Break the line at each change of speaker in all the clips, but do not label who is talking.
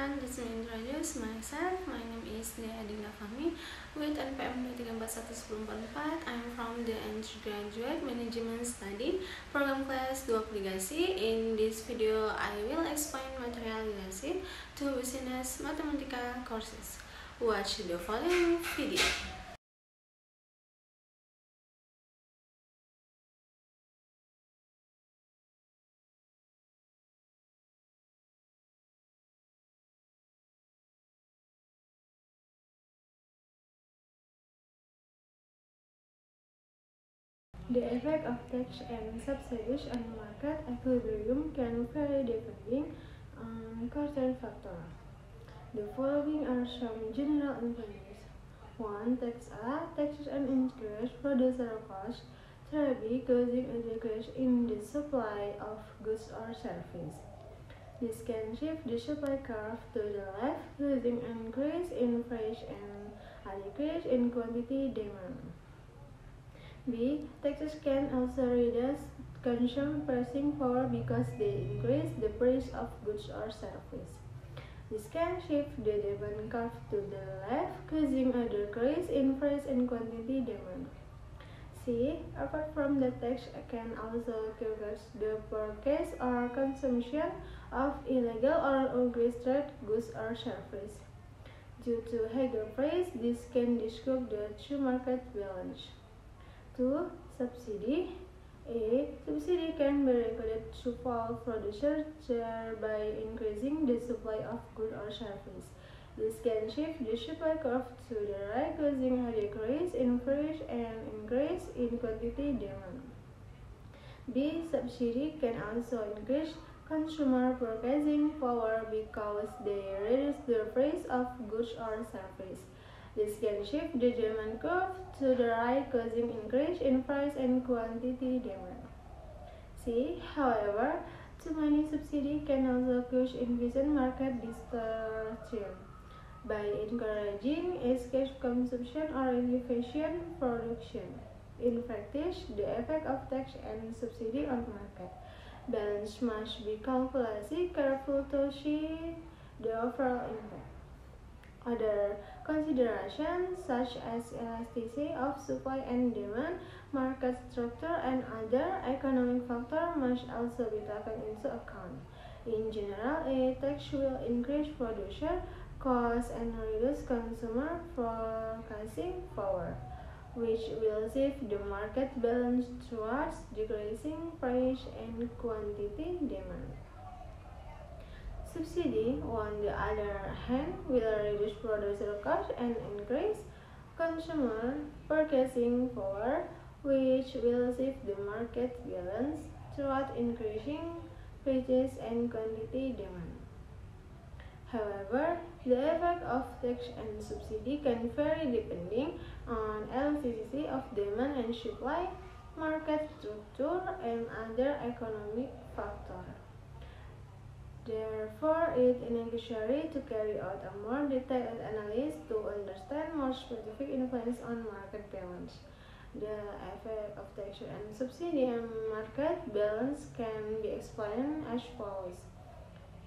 everyone, let me introduce myself. My name is Dea Adinda Fahmi with NPM 23411444. I'm from the Undergraduate Management Study Program Class 2 Aplikasi. In this video, I will explain material related to Business Mathematical courses. Watch the following video. The effect of tax and subsidies on market equilibrium can vary depending on certain factors. The following are some general influences. 1. Tax A. Taxes and increase producer cost, thereby causing a decrease in the supply of goods or services. This can shift the supply curve to the left, causing an increase in price and a decrease in quantity demand. B. Taxes can also reduce consumer pricing power because they increase the price of goods or services. This can shift the demand curve to the left, causing a decrease in price and quantity demand. C. Apart from the tax, can also cause the purchase or consumption of illegal or unregistered goods or services. Due to higher price, this can disrupt the true market balance. 2. Subsidy. A. Subsidy can be recorded to fall producers thereby increasing the supply of goods or service. This can shift the supply curve to the right, causing a decrease in price and increase in quantity demand. B. Subsidy can also increase consumer purchasing power because they reduce the price of goods or service. This can shift the demand curve to the right, causing increase in price and quantity demand. C. However, too many subsidies can also cause inefficient market distortion by encouraging escape consumption or inefficient production. In practice, the effect of tax and subsidy on market balance must be calculated carefully to see the overall impact. Other considerations such as elasticity of supply and demand, market structure, and other economic factors must also be taken into account. In general, a tax will increase producer costs and reduce consumer purchasing power, which will shift the market balance towards decreasing price and quantity demand. Subsidy, on the other hand, will reduce producer costs and increase consumer purchasing power, which will shift the market balance toward increasing prices and quantity demand. However, the effect of tax and subsidy can vary depending on elasticity of demand and supply, market structure, and other economic factors. Therefore, it is necessary to carry out a more detailed analysis to understand more specific influence on market balance. The effect of tax and subsidy on market balance can be explained as follows.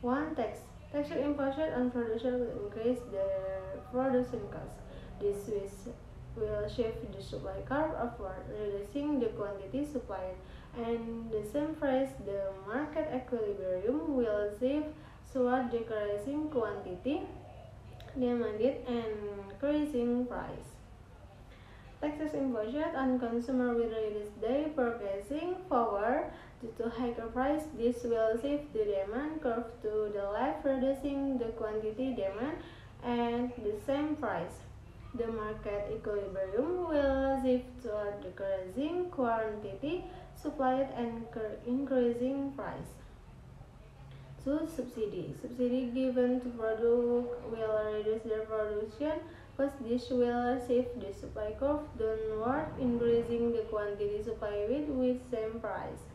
1. Tax. Tax imposed on producers will increase their production costs. This will shift the supply curve upward, reducing the quantity supplied, and the same price, the market equilibrium will shift toward decreasing quantity demanded and increasing price. Taxes imposed on consumer will reduce their purchasing power due to higher price. This will shift the demand curve to the left, reducing the quantity demand and the same price. The market equilibrium will shift toward decreasing quantity supplied and increasing price. 2. Subsidy. Subsidy given to product will reduce their production cost. This will shift the supply curve downward, increasing the quantity supplied with same price.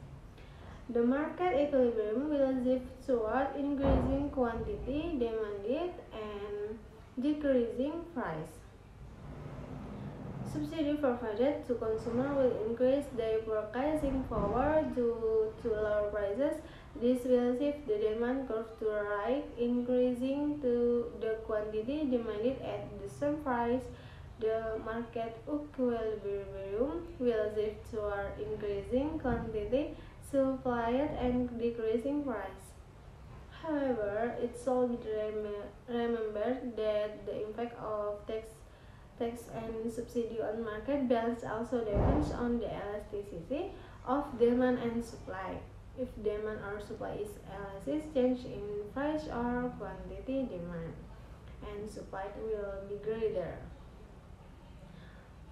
The market equilibrium will shift toward increasing quantity demanded and decreasing price. Subsidy provided to consumers will increase their purchasing power due to lower prices This will shift the demand curve to the right, increasing to the quantity demanded at the same price. The market equilibrium will shift toward increasing quantity supplied and decreasing price. However, it should be remembered that the impact of tax and subsidy on market balance also depends on the elasticity of demand and supply. If demand or supply is elastic, change in price or quantity demand and supply will be greater.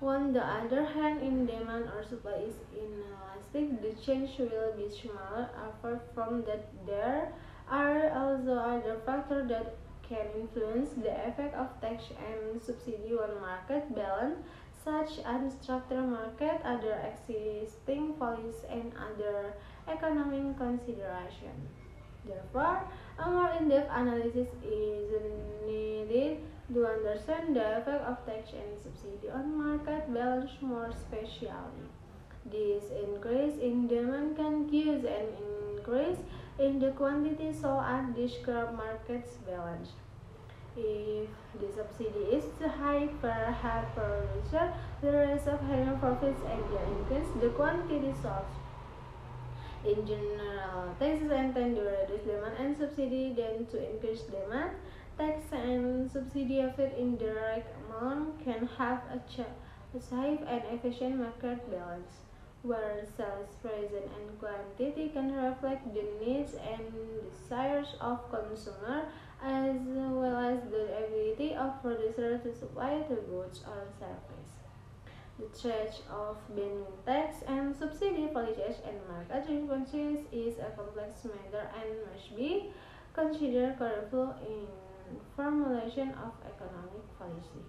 On the other hand, in demand or supply is inelastic, the change will be smaller. Apart from that, there are also other factors that can influence the effect of tax and subsidy on market balance, such as structural market, other existing policies, and other economic considerations. Therefore, a more in-depth analysis is needed to understand the effect of tax and subsidy on market balance more specially. This increase in demand can cause an increase in the quantity so as disrupt market's balance. If the subsidy is too high per head per producer, the rest of higher profits and the increase the quantity sold. In general, taxes tend to reduce demand and subsidy than to increase demand. Tax and subsidy of it in the right amount can have a safe and efficient market balance, where sales present and quantity can reflect the needs and desires of consumer as well as the ability of producer to supply the goods or service. The threat of banning tax and subsidy policies and market responses is a complex matter and must be considered carefully in formulation of economic policy.